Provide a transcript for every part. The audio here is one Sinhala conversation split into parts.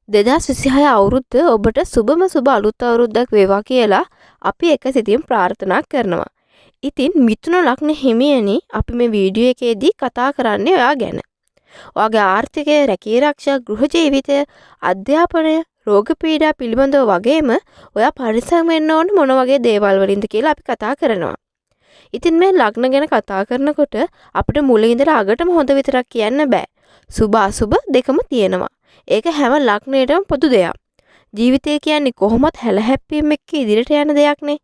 2026 අවුරුද්ද ඔබට සුබම සුබ අලුත් අවුරුද්දක් වේවා කියලා අපි එක සිතින් ප්‍රාර්ථනා කරනවා. ඉතින් මිථුන ලග්න හිමියනි අපි මේ වීඩියෝ එකේදී කතා කරන්නේ ඔයා ගැන. ඔයාගේ ආර්ථිකය, රැකී ආරක්ෂා, ගෘහ ජීවිතය, අධ්‍යාපනය, රෝග පීඩා පිළිබඳව වගේම ඔයා පරිස්සම් වෙන්න ඕන මොන වගේ දේවල් වලින්ද කියලා අපි කතා කරනවා. ඉතින් මේ ලග්න ගැන කතා කරනකොට අපිට මුලින් ඉඳලා අගටම හොඳ විතරක් කියන්න බෑ. සුබ අසුබ දෙකම තියෙනවා. ඒක හැම ලග්නයකටම පොදු දෙයක්. ජීවිතය කියන්නේ කොහොමත් හැලහැප්පීම් එක්ක ඉදිරියට යන දෙයක්නේ.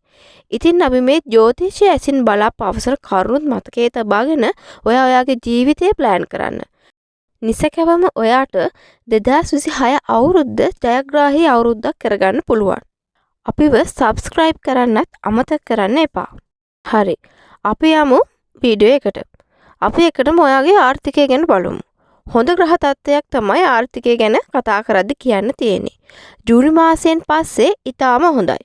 ඉතින් අපි මේ ජ්‍යොතිෂය ඇසින් බලා පවසන කරුණුත් මතකයේ තබාගෙන ඔයාගේ ජීවිතය ප්ලෑන් කරන්න. නිසකවම ඔයාට 2026 අවුරුද්ද ජයග්‍රාහී අවුරුද්දක් කරගන්න පුළුවන්. අපිව සබ්ස්ක්‍රයිබ් කරන්නත් අමතක කරන්න එපා. හරි. අපි යමු වීඩියෝ එකට. අපි එකටම ඔයාගේ ආර්ථිකය ගැන බලමු. හොඳ ග්‍රහ තත්ත්වයක් තමයි ආර්ථිකය ගැන කතා කරද්දි කියන්න තියෙන්නේ. ජූනි මාසයෙන් පස්සේ ඊටාම හොඳයි.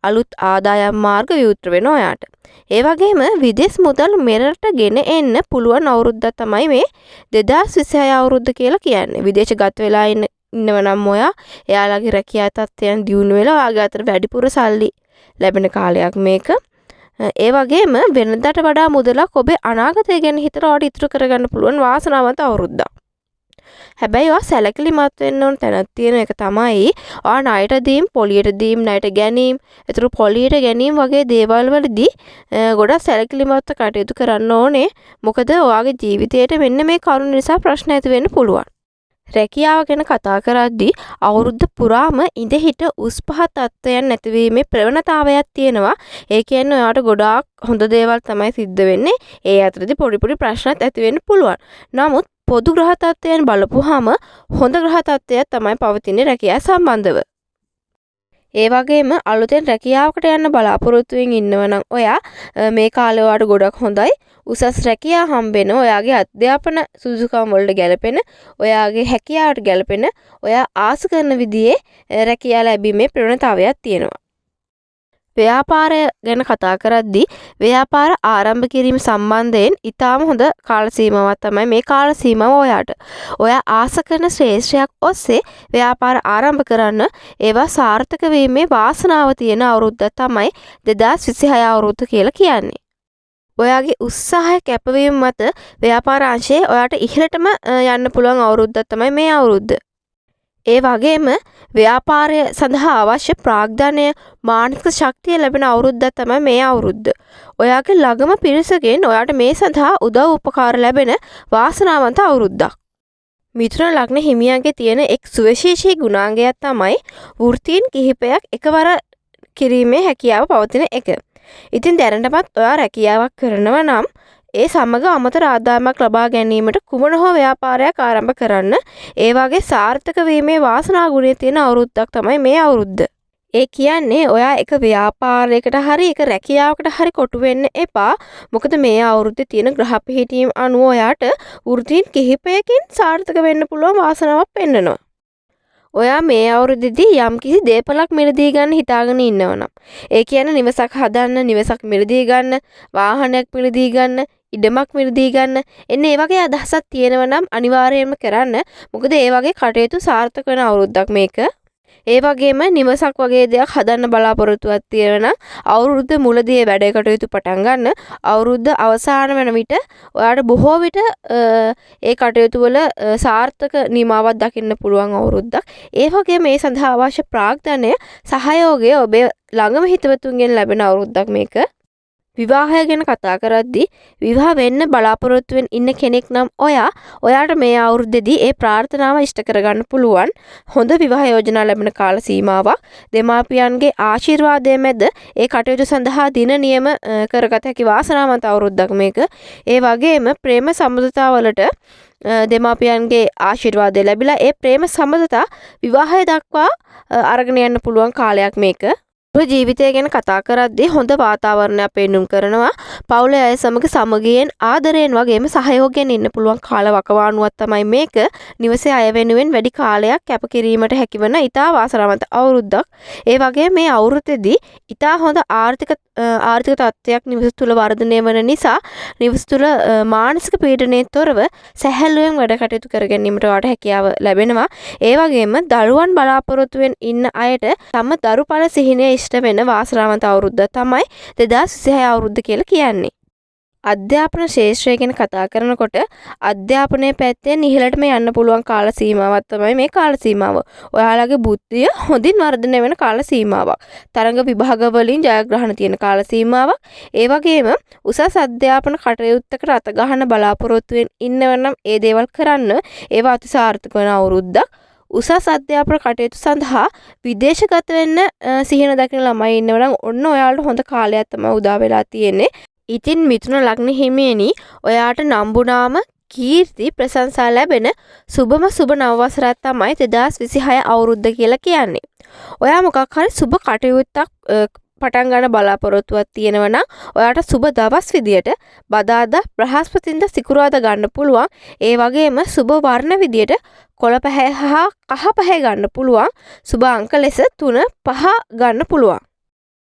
අලුත් ආදායම් මාර්ග විවෘත වෙනවා ඔයාට. ඒ වගේම විදේශ මුදල් මෙරට ගෙන එන්න පුළුවන් අවුරුද්දක් තමයි මේ 2026 අවුරුද්ද කියලා කියන්නේ. විදේශගත වෙලා ඉන්නව නම් එයාලගේ රැකියා තත්ත්වයන් දියුණු වෙලා ඔයාගේ අතට වැඩිපුර සල්ලි ලැබෙන කාලයක් මේක. ඒ වගේම වෙනදාට වඩා මුදලක් ඔබේ අනාගතය ගැන හිතලා ඔයාට ඉතුරු කරගන්න පුළුවන් වාසනාවන්ත අවුරුද්දක්. හැබැයි ඔයා සැලකිලිමත් වෙන්න ඕන තැනක් තියෙන එක තමයි ඔයා ණයට දීම්, පොලියට දීම්, ණයට ගැනීම, ඒතර පොලියට ගැනීම වගේ දේවල් වලදී ගොඩක් සැලකිලිමත්ව කටයුතු කරන්න ඕනේ. මොකද ඔයාගේ ජීවිතේට මෙන්න මේ කරුණ නිසා ප්‍රශ්න ඇති වෙන්න පුළුවන්. රැකියාව ගැන කතා කරද්දී අවුරුද්ද පුරාම ඉඳ හිට උස් පහත් තත්ත්වයන් නැතිවීමේ ප්‍රවණතාවයක් තියෙනවා. ඒ කියන්නේ ඔයාට ගොඩාක් හොඳ දේවල් තමයි සිද්ධ වෙන්නේ. ඒ අතරදී පොඩි ප්‍රශ්නත් ඇති වෙන්න පුළුවන්. නමුත් පොදු ග්‍රහ තත්ත්වයන් බලපුවාම හොඳ ග්‍රහ තත්ත්වයක් තමයි පවතින්නේ රැකියාව සම්බන්ධව. ඒ වගේම අලුතෙන් රැකියාවකට යන්න බලාපොරොත්තු වෙමින් ඉන්නවනම් ඔයා මේ කාලේ ඔයාට ගොඩක් හොඳයි. උසස් රැකියාව හම්බෙන, ඔයාගේ අධ්‍යාපන සුදුසුකම් වලට ගැලපෙන, ඔයාගේ හැකියාවට ගැලපෙන, ඔයා ආස කරන විදිහේ රැකියාව ලැබීමේ ප්‍රවණතාවයක් තියෙනවා. ව්‍යාපාරය ගැන කතා කරද්දී ව්‍යාපාර ආරම්භ කිරීම සම්බන්ධයෙන් ඊටාම හොඳ කාල සීමාවක් තමයි මේ කාල සීමාව ඔයාට. ඔයා ආස කරන ශ්‍රේෂ්ඨයක් ඔස්සේ ව්‍යාපාර ආරම්භ කරන්න ඒවා සාර්ථක වීමේ වාසනාව තියෙන අවුරුද්ද තමයි 2026 අවුරුද්ද කියලා කියන්නේ. ඔයාගේ උත්සාහය කැපවීම මත ව්‍යාපාර අංශයේ ඔයාට ඉහළටම යන්න පුළුවන් අවුරුද්දක් තමයි මේ අවුරුද්ද. ඒ වගේම ව්‍යාපාරය සඳහා අවශ්‍ය ප්‍රාග්ධනය, මානසික ශක්තිය ලැබෙන අවුරුද්දක් තමයි මේ අවුරුද්ද. ඔයාගේ ළඟම පිරිසගෙන් ඔයාට මේ සඳහා උදව් උපකාර ලැබෙන වාසනාවන්ත අවුරුද්දක්. මිථුන ලග්න හිමියන්ගේ තියෙන එක් සුවිශේෂී ගුණාංගයක් තමයි වෘත්තීන් කිහිපයක් එකවර කිරීමේ හැකියාව පවතින එක. ඉතින් දැනටමත් ඔයා රැකියාවක් කරනවා නම් ඒ සමග අමතර ආදායමක් ලබා ගැනීමට කුමන හෝ ව්‍යාපාරයක් ආරම්භ කරන්න ඒ වගේ සාර්ථක වීමේ වාසනා ගුණය තියෙන අවුරුද්දක් තමයි මේ අවුරුද්ද. ඒ කියන්නේ ඔයා එක ව්‍යාපාරයකට හරි එක රැකියාවකට හරි කොටු වෙන්න එපා. මොකද මේ අවුරුද්දේ තියෙන ග්‍රහ පිහිටීම් අනුව ඔයාට වෘත්තීන් කිහිපයකින් සාර්ථක වෙන්න පුළුවන් වාසනාවක් පෙන්නනවා. ඔයා මේ අවුරුද්දේදී යම්කිසි දේපලක් මිලදී ගන්න හිතාගෙන ඉන්නවනම්, ඒ කියන්නේ නිවසක් හදන්න, නිවසක් මිලදී ගන්න, වාහනයක් මිලදී ගන්න, ඉඩමක් මිලදී ගන්න, එන්න ඒ වගේ අදහසක් තියෙනවා නම් අනිවාර්යයෙන්ම කරන්න. මොකද ඒ වගේ කටයුතු සාර්ථක වෙන අවුරුද්දක් මේක. ඒ වගේම නිවසක් වගේ දෙයක් හදන්න බලාපොරොත්තුවක් තියෙනවා නම් අවුරුද්ද මුලදී ඒ වැඩේ කටයුතු පටන් ගන්න. අවුරුද්ද අවසාන වෙන විට ඔයාට බොහෝ විට ඒ කටයුතු වල සාර්ථක නිමාවක් දකින්න පුළුවන් අවුරුද්දක්. ඒ වගේම මේ සඳහා අවශ්‍ය ප්‍රාග්ධනය, සහයෝගය ඔබේ ළඟම හිතවතුන්ගෙන් ලැබෙන අවුරුද්දක් මේක. විවාහය ගැන කතා කරද්දී විවාහ වෙන්න බලාපොරොත්තු වෙන ඉන්න කෙනෙක් නම් ඔයාට මේ අවුරුද්දේදී ඒ ප්‍රාර්ථනාව ඉෂ්ට කරගන්න පුළුවන්. හොඳ විවාහ යෝජනා ලැබෙන කාල සීමාවක්. දෙමාපියන්ගේ ආශිර්වාදය මැද ඒ කටයුතු සඳහා දින නියම කරගත හැකි වාසනාවන්ත අවුරුද්දක් මේක. ඒ වගේම ප්‍රේම සම්බන්ධතා වලට දෙමාපියන්ගේ ආශිර්වාදය ලැබිලා ඒ ප්‍රේම සම්බන්ධතා විවාහය දක්වා අරගෙන යන්න පුළුවන් කාලයක් මේක. ජීවිතය ගැන කතා කරද්දී හොඳ වාතාවරණයක් පෙන්නුම් කරනවා. පවුලේ අය සමග සමගියෙන් ආදරයෙන් වගේම සහයෝගයෙන් ඉන්න පුළුවන් කාල වකවානුවක් තමයි මේක. නිවසේ අය වෙනුවෙන් වැඩි කාලයක් කැප කිරීමට හැකිවන ඉතා වාසනාවන්ත අවුරුද්දක්. ඒ වගේම මේ අවුරුද්දේදී ඉතා හොඳ ආර්ථික තත්ත්වයක් නිවස තුළ වර්ධනය වන නිසා නිවස තුළ මානසික පීඩනයෙන් තොරව සැහැල්ලුවෙන් වැඩ කටයුතු කර ගැනීමට ඔයාලට හැකියාව ලැබෙනවා. ඒ වගේම දරුවන් බලාපොරොත්තුවෙන් ඉන්න අයට තම දරුපල සිහිනය ඉෂ්ට වෙන වාසනාවන්ත අවුරුද්ද තමයි 2026 අවුරුද්ද කියලා කියන්නේ. අධ්‍යාපන ශාස්ත්‍රය ගැන කතා කරනකොට අධ්‍යාපනයේ පැත්තෙන් ඉහළටම යන්න පුළුවන් කාල සීමාවක් තමයි මේ කාල සීමාව. ඔයාලගේ බුද්ධිය හොඳින් වර්ධනය වෙන කාල සීමාවක්. තරඟ විභාග වලින් ජයග්‍රහණ තියෙන කාල සීමාවක්. ඒ වගේම උසස් අධ්‍යාපන කටයුත්තකට අත ගන්න බලාපොරොත්තුවෙන් ඉන්නවනම් ඒ දේවල් කරන්න ඒවා අතිසාර්ථක වෙන අවුරුද්දක්. උසස් අධ්‍යාපන කටයුතු සඳහා විදේශගත වෙන්න සිහින දකින ළමයි ඉන්නවනම් ඔන්න ඔයාලට හොඳ කාලයක් තමයි උදා වෙලා තියෙන්නේ. ඉතින් මිථුන ලග්න හිමියනි ඔයාට නම්බුනාම කීර්ති ප්‍රශංසා ලැබෙන සුබම සුබ නව වසරක් තමයි 2026 අවුරුද්ද කියලා කියන්නේ. ඔයා මොකක් හරි සුබ කටයුත්තක් පටන් ගන්න බලාපොරොත්තුවක් තියෙනවා නම් ඔයාට සුබ දවස් විදියට බදාදා බ්‍රහස්පතින්දා සිකුරාදා ගන්න පුළුවන්. ඒ වගේම සුබ වර්ණ විදියට කොළ පැහැ හා කහ පැහැ ගන්න පුළුවන්. සුබ අංක ලෙස 3 5 ගන්න පුළුවන්.